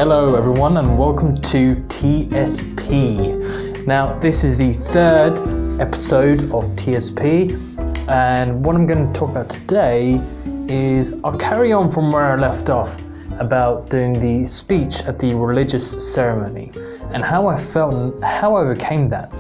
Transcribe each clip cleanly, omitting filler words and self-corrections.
Hello everyone and welcome to TSP. Now this is the third episode of TSP, and what I'm going to talk about today is I'll carry on from where I left off about doing the speech at the religious ceremony and how I felt and how I overcame that.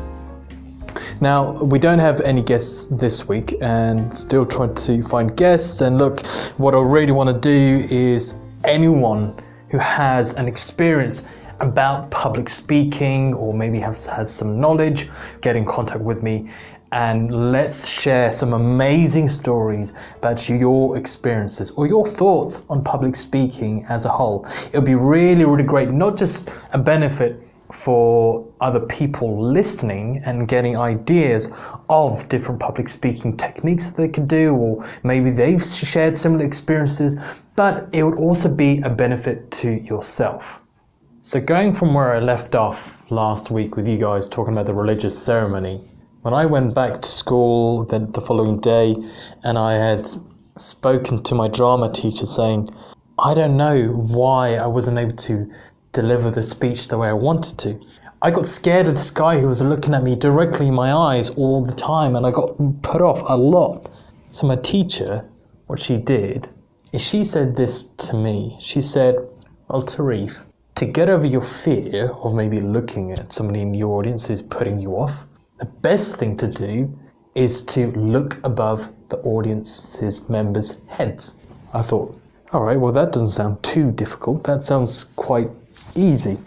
Now, we don't have any guests this week and still trying to find guests, and look, what I really want to do is anyone who has an experience about public speaking or maybe has some knowledge, get in contact with me and let's share some amazing stories about your experiences or your thoughts on public speaking as a whole. It would be really, really great, not just a benefit for other people listening and getting ideas of different public speaking techniques that they could do, or maybe they've shared similar experiences, but it would also be a benefit to yourself. So going from where I left off last week with you guys talking about the religious ceremony, when I went back to school the following day and I had spoken to my drama teacher saying, I don't know why I wasn't able to deliver the speech the way I wanted to. I got scared of this guy who was looking at me directly in my eyes all the time, and I got put off a lot. So my teacher, what she did is she said this to me. She said, well, Tarif, to get over your fear of maybe looking at somebody in the audience who's putting you off, the best thing to do is to look above the audience's members' heads. I thought, all right, well, that doesn't sound too difficult. That sounds quite easy.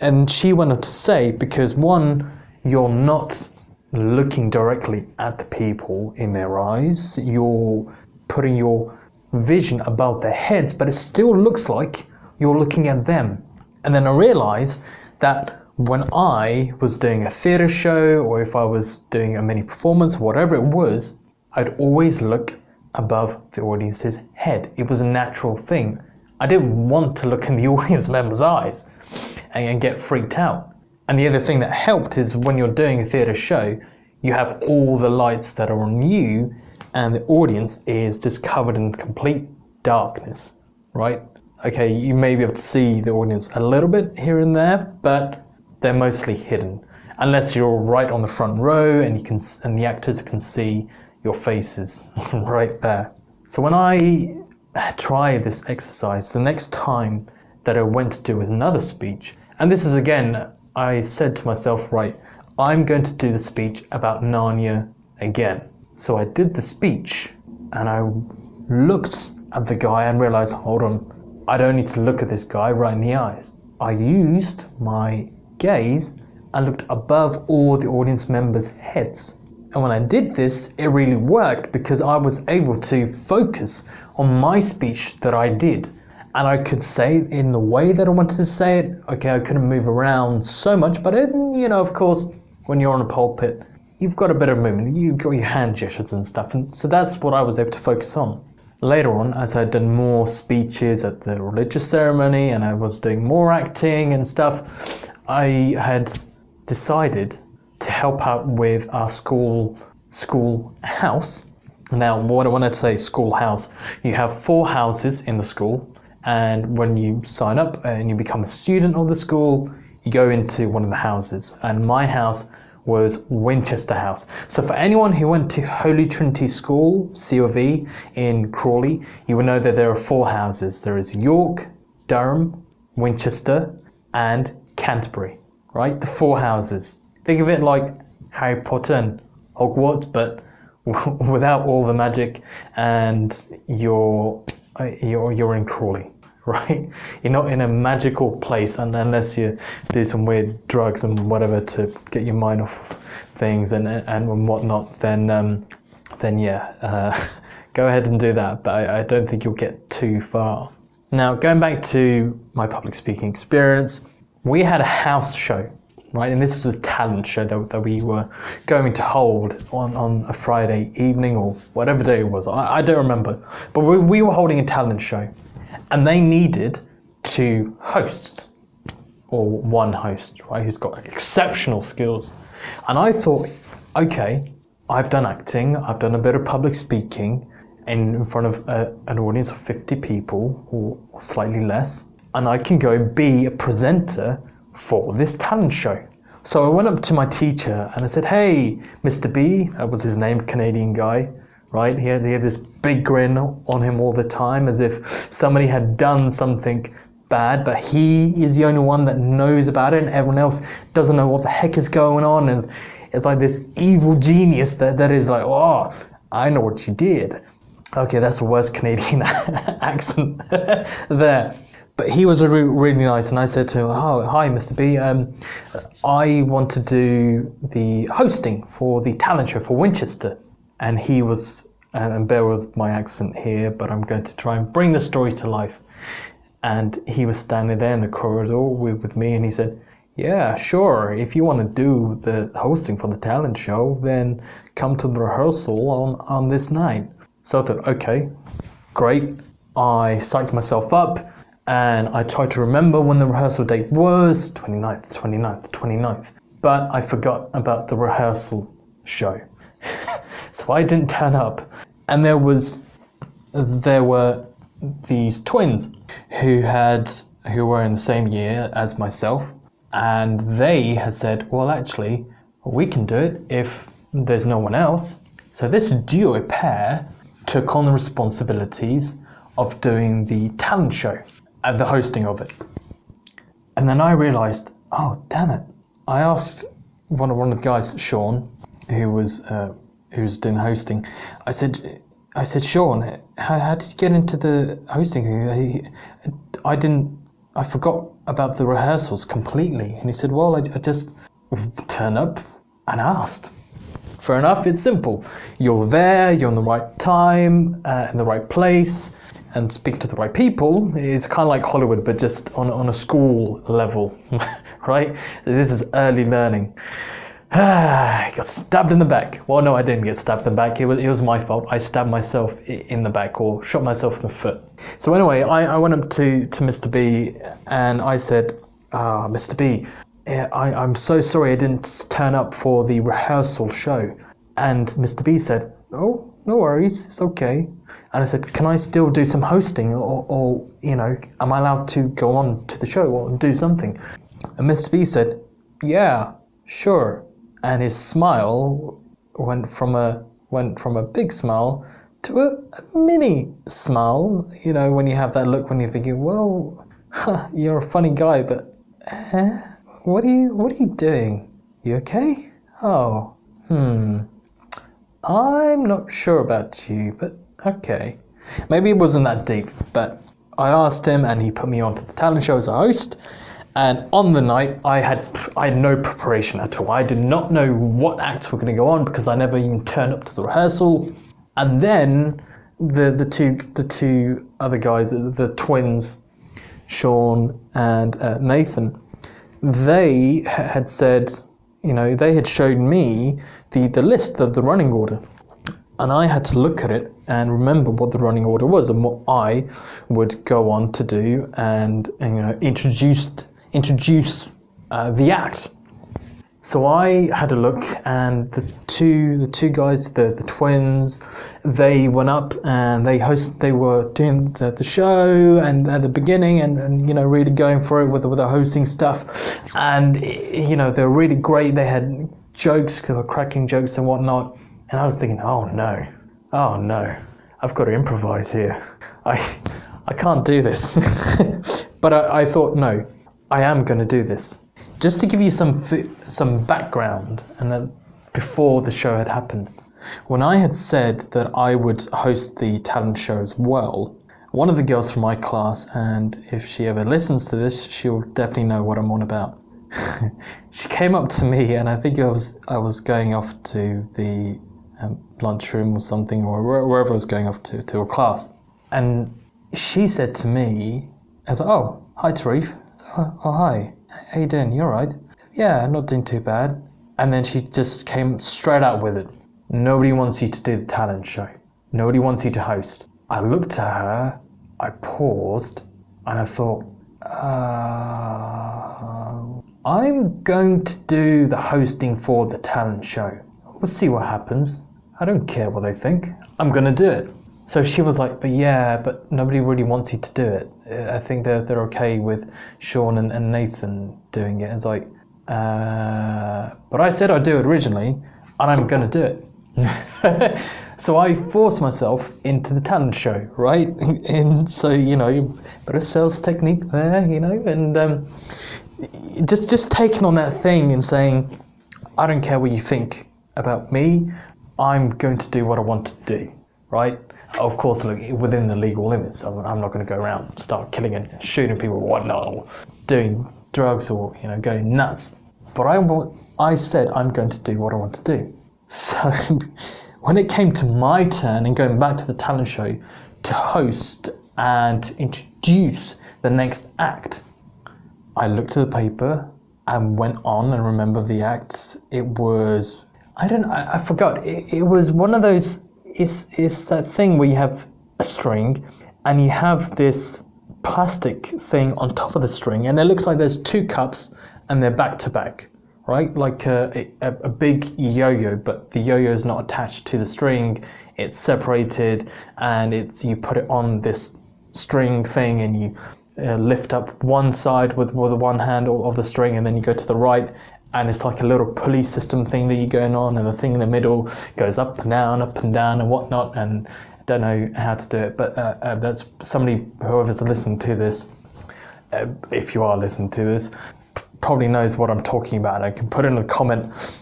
And she went on to say, because one, you're not looking directly at the people in their eyes, you're putting your vision above their heads, but it still looks like you're looking at them. And then I realized that when I was doing a theatre show, or if I was doing a mini performance, whatever it was, I'd always look above the audience's head. It was a natural thing. I didn't want to look in the audience members' eyes and get freaked out. And the other thing that helped is when you're doing a theatre show, you have all the lights that are on you and the audience is just covered in complete darkness, right? Okay, you may be able to see the audience a little bit here and there, but they're mostly hidden. Unless you're right on the front row and the actors can see your faces right there. So when I tried this exercise, the next time that I went to do another speech, and this is again, I said to myself, right, I'm going to do the speech about Narnia again. So I did the speech and I looked at the guy and realized, hold on, I don't need to look at this guy right in the eyes. I used my gaze and looked above all the audience members' heads. And when I did this, it really worked because I was able to focus on my speech that I did. And I could say it in the way that I wanted to say it. Okay, I couldn't move around so much, but of course, when you're on a pulpit, you've got a bit of movement. You've got your hand gestures and stuff. And so that's what I was able to focus on. Later on, as I'd done more speeches at the religious ceremony and I was doing more acting and stuff, I had decided to help out with our school house. Now, what I want to say, school house, you have 4 houses in the school, and when you sign up and you become a student of the school, you go into one of the houses, and my house was Winchester House. So for anyone who went to Holy Trinity School, COV, in Crawley, you will know that there are 4 houses. There is York, Durham, Winchester, and Canterbury, right? The 4 houses. Think of it like Harry Potter and Hogwarts, but without all the magic, and you're in Crawley, right? You're not in a magical place unless you do some weird drugs and whatever to get your mind off things and whatnot. Then yeah, go ahead and do that. But I don't think you'll get too far. Now, going back to my public speaking experience, we had a house show. Right, and this was a talent show that we were going to hold on a Friday evening or whatever day it was. I don't remember. But we were holding a talent show and they needed 2 hosts or 1 host, right, who's got exceptional skills. And I thought, okay, I've done acting, I've done a bit of public speaking in front of an audience of 50 people or slightly less. and I can go be a presenter for this talent show. So I went up to my teacher and I said, hey, Mr. B, that was his name, Canadian guy, right? He had this big grin on him all the time, as if somebody had done something bad, but he is the only one that knows about it and everyone else doesn't know what the heck is going on. And it's like this evil genius that is like, oh, I know what you did. Okay, that's the worst Canadian accent there. But he was really nice, and I said to him, oh, hi, Mr. B. I want to do the hosting for the talent show for Winchester. And he was, and bear with my accent here, but I'm going to try and bring the story to life. And he was standing there in the corridor with me, and he said, yeah, sure, if you want to do the hosting for the talent show, then come to the rehearsal on this night. So I thought, okay, great. I psyched myself up, and I tried to remember when the rehearsal date was, 29th. But I forgot about the rehearsal show. So I didn't turn up. And there were these twins who were in the same year as myself, and they had said, well, actually, we can do it if there's no one else. So this duo pair took on the responsibilities of doing the talent show and the hosting of it. And then I realized, oh, damn it. I asked one of the guys, Sean, who was doing the hosting, I said, Sean, how did you get into the hosting thing? I forgot about the rehearsals completely. And he said, well, I just turned up and asked. Fair enough, it's simple. You're there, you're in the right time, in the right place, and speak to the right people. It's kind of like Hollywood, but just on a school level, right? This is early learning. I got stabbed in the back. Well, no, I didn't get stabbed in the back. It was my fault. I stabbed myself in the back, or shot myself in the foot. So anyway, I went up to Mr. B and I said, Mr. B, I'm so sorry I didn't turn up for the rehearsal show. And Mr. B said, oh, no worries, it's okay. And I said, can I still do some hosting, or am I allowed to go on to the show or do something? And Mr. B said, yeah, sure. And his smile went from a big smile to a mini smile. You know, when you have that look when you're thinking, well, you're a funny guy, but what are you doing? You okay? Oh, I'm not sure about you, but okay. Maybe it wasn't that deep, but I asked him and he put me onto the talent show as a host. And on the night, I had no preparation at all. I did not know what acts were going to go on because I never even turned up to the rehearsal. And then the two other guys, the twins, Sean and Nathan, they had said, they had showed me the list of the running order. And I had to look at it and remember what the running order was and what I would go on to do and introduce the act. So I had a look, and the two guys, the twins, they went up and they were doing the show and at the beginning and really going for it with the hosting stuff, and they were really great. They had jokes, they were cracking jokes and whatnot, and I was thinking, oh no, I've got to improvise here. I can't do this. But I thought, no, I am going to do this. Just to give you some background, and then before the show had happened, when I had said that I would host the talent show as well, one of the girls from my class, and if she ever listens to this, she'll definitely know what I'm on about. She came up to me, and I think I was going off to the lunchroom or something, or wherever I was going off to a class, and she said to me, I was like, oh, hi Tarif. Oh, hi. How you doing? You alright? Yeah, not doing too bad. And then she just came straight out with it. Nobody wants you to do the talent show. Nobody wants you to host. I looked at her, I paused, and I thought, I'm going to do the hosting for the talent show. We'll see what happens. I don't care what they think. I'm going to do it. So she was like, but nobody really wants you to do it. I think they're okay with Sean and Nathan doing it. It's like, but I said I'd do it originally, and I'm going to do it. So I forced myself into the talent show, right? And so, bit of sales technique there, and just taking on that thing and saying, I don't care what you think about me, I'm going to do what I want to do, right? Of course, look, within the legal limits. I'm not going to go around, start killing and shooting people or whatnot, or doing drugs or, going nuts. But I said I'm going to do what I want to do. So when it came to my turn and going back to the talent show to host and introduce the next act, I looked at the paper and went on and remembered the acts. It was, I forgot. It was one of those, it's that thing where you have a string and you have this plastic thing on top of the string, and it looks like there's two cups and they're back to back, right? Like a big yo-yo, but the yo-yo is not attached to the string. It's separated, and you put it on this string thing, and you lift up one side with one hand of the string, and then you go to the right, and it's like a little pulley system thing that you're going on, and the thing in the middle goes up and down and whatnot, and I don't know how to do it, but that's somebody, whoever's listening to this, if you are listening to this, probably knows what I'm talking about. I can put in the comment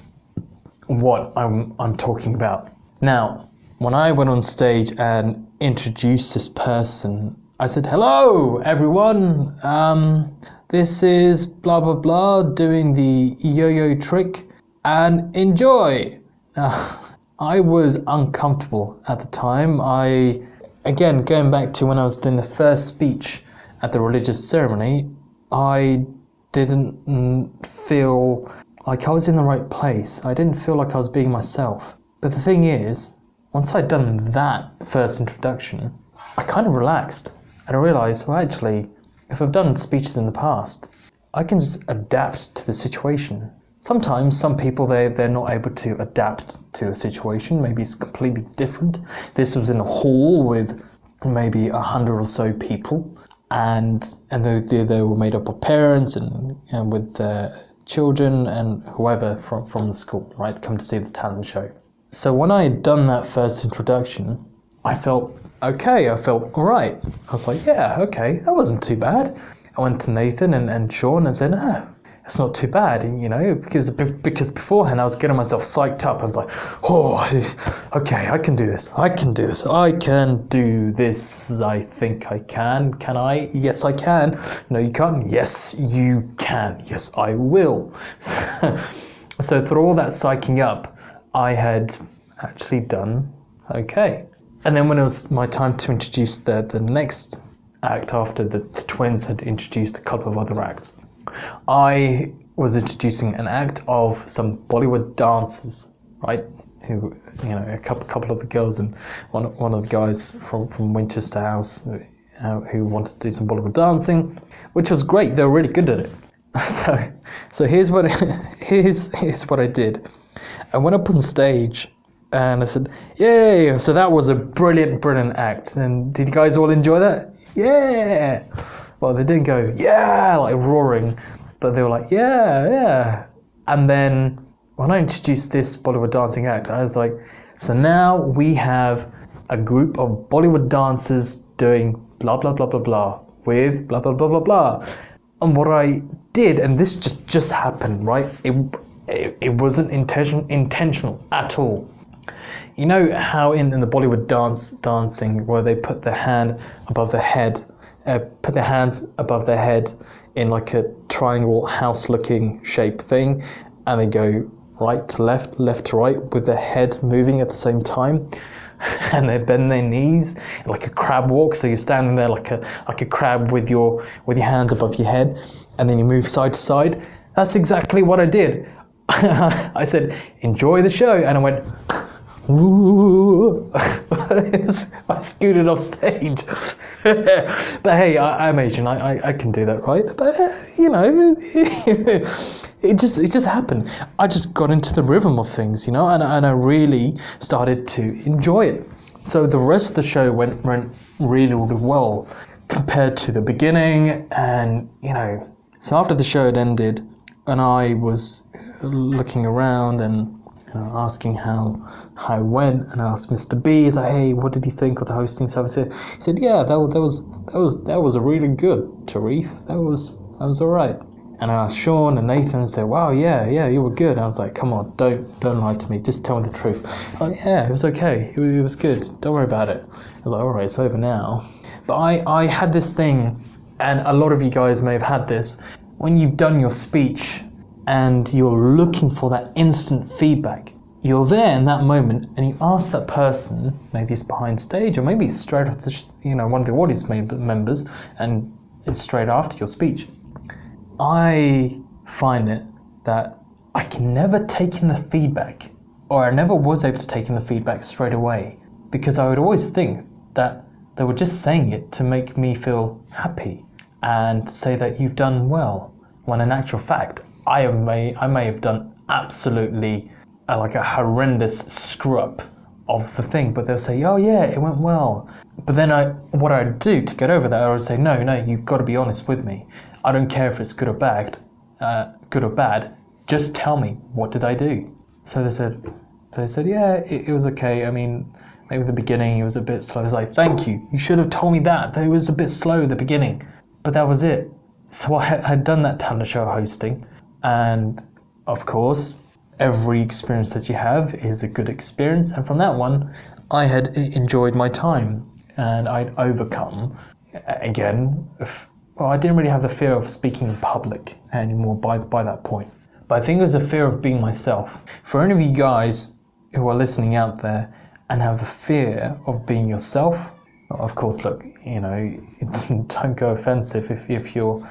what I'm talking about. Now, when I went on stage and introduced this person, I said, hello, everyone. This is blah, blah, blah, doing the yo-yo trick, and enjoy. Now, I was uncomfortable at the time. Again, going back to when I was doing the first speech at the religious ceremony, I didn't feel like I was in the right place. I didn't feel like I was being myself. But the thing is, once I'd done that first introduction, I kind of relaxed. And I realised, well, actually, if I've done speeches in the past, I can just adapt to the situation. Sometimes some people, they're not able to adapt to a situation. Maybe it's completely different. This was in a hall with maybe 100 or so people, and they were made up of parents and with children and whoever from the school, right, come to see the talent show. So when I had done that first introduction, I felt okay, I felt all right. I was like, yeah, okay, that wasn't too bad. I went to Nathan and Sean and said, no, it's not too bad, because beforehand I was getting myself psyched up. I was like, oh, okay, I can do this, I can do this, I think I can. Can I? Yes, I can. No, you can't. Yes, you can. Yes, I will. So through all that psyching up, I had actually done okay. And then when it was my time to introduce the next act, after the twins had introduced a couple of other acts, I was introducing an act of some Bollywood dancers, right? Who, a couple of the girls and one of the guys from Winchester House who wanted to do some Bollywood dancing, which was great. They were really good at it. So here's what I did. I went up on stage and I said, yay! So that was a brilliant act. And did you guys all enjoy that? Yeah! Well, they didn't go, yeah, like roaring, but they were like, yeah. And then when I introduced this Bollywood dancing act, I was like, so now we have a group of Bollywood dancers doing blah, blah, blah, blah, blah, with blah, blah, blah, blah, blah. And what I did, and this just happened, right? It wasn't intentional at all. You know how in the Bollywood dancing where they put their hand above their head, put their hands above their head in like a triangle house looking shape thing, and they go right to left, left to right with their head moving at the same time, and they bend their knees like a crab walk. So you're standing there like a crab with your hands above your head, and then you move side to side. That's exactly what I did. I said, enjoy the show, and I went, woo. I scooted off stage. But hey, I'm Asian, I can do that, right? But it just happened. I just got into the rhythm of things, and I really started to enjoy it. So the rest of the show went really, really well compared to the beginning. And, so after the show had ended, and I was looking around and asking how it went, and I asked Mr. B, he's like, hey, what did you think of the hosting service? He said, yeah, that was really good, Tarif. That was all right. And I asked Sean and Nathan and said, wow, yeah, you were good. And I was like, come on, don't lie to me, just tell me the truth. Like, yeah, it was okay, it was good, don't worry about it. I was like, all right, it's over now. But I had this thing, and a lot of you guys may have had this, when you've done your speech and you're looking for that instant feedback. You're there in that moment and you ask that person, maybe it's behind stage or maybe it's straight after one of the audience members, and it's straight after your speech. I find it that I can never take in the feedback, or I never was able to take in the feedback straight away, because I would always think that they were just saying it to make me feel happy and say that you've done well, when in actual fact I may have done absolutely like a horrendous screw up of the thing, but they'll say, oh yeah, it went well. But then what I'd do to get over that, I would say, no, you've got to be honest with me. I don't care if it's good or bad, just tell me, what did I do? So they said, yeah, it was okay. I mean, maybe at the beginning it was a bit slow. I was like, thank you, you should have told me that it was a bit slow at the beginning. But that was it. So I had done that talent show hosting, and of course, every experience that you have is a good experience, and from that one I had enjoyed my time, and I'd overcome again, I didn't really have the fear of speaking in public anymore by that point, but I think it was a fear of being myself. For any of you guys who are listening out there and have a fear of being yourself, of course, look, don't go offensive if you're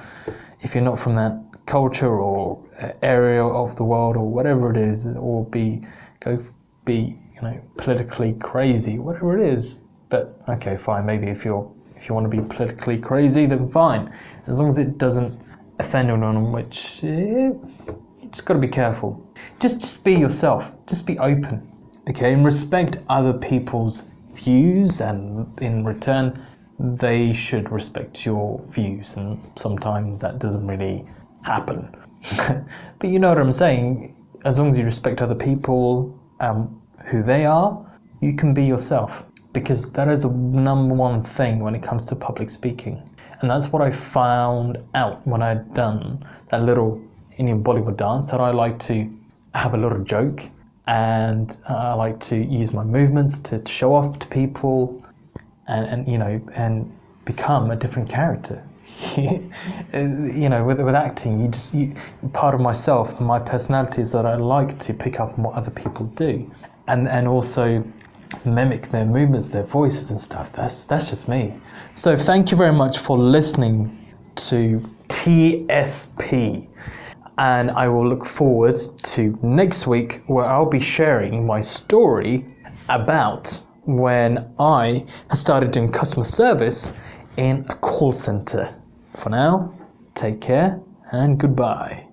not from that culture or area of the world or whatever it is, or go be politically crazy, whatever it is. But okay, fine, maybe if you want to be politically crazy, then fine, as long as it doesn't offend anyone, which you just got to be careful. Just be yourself, just be open, okay, and respect other people's views, and in return they should respect your views, and sometimes that doesn't really happen. But you know what I'm saying, as long as you respect other people, who they are, you can be yourself, because that is the number one thing when it comes to public speaking. And that's what I found out when I'd done that little Indian Bollywood dance, that I like to have a little joke, and I like to use my movements to show off to people, and become a different character. With acting, part of myself and my personality is that I like to pick up on what other people do, and also mimic their movements, their voices and stuff. That's just me. So thank you very much for listening to TSP, and I will look forward to next week, where I'll be sharing my story about when I started doing customer service in a call center. For now, take care and goodbye.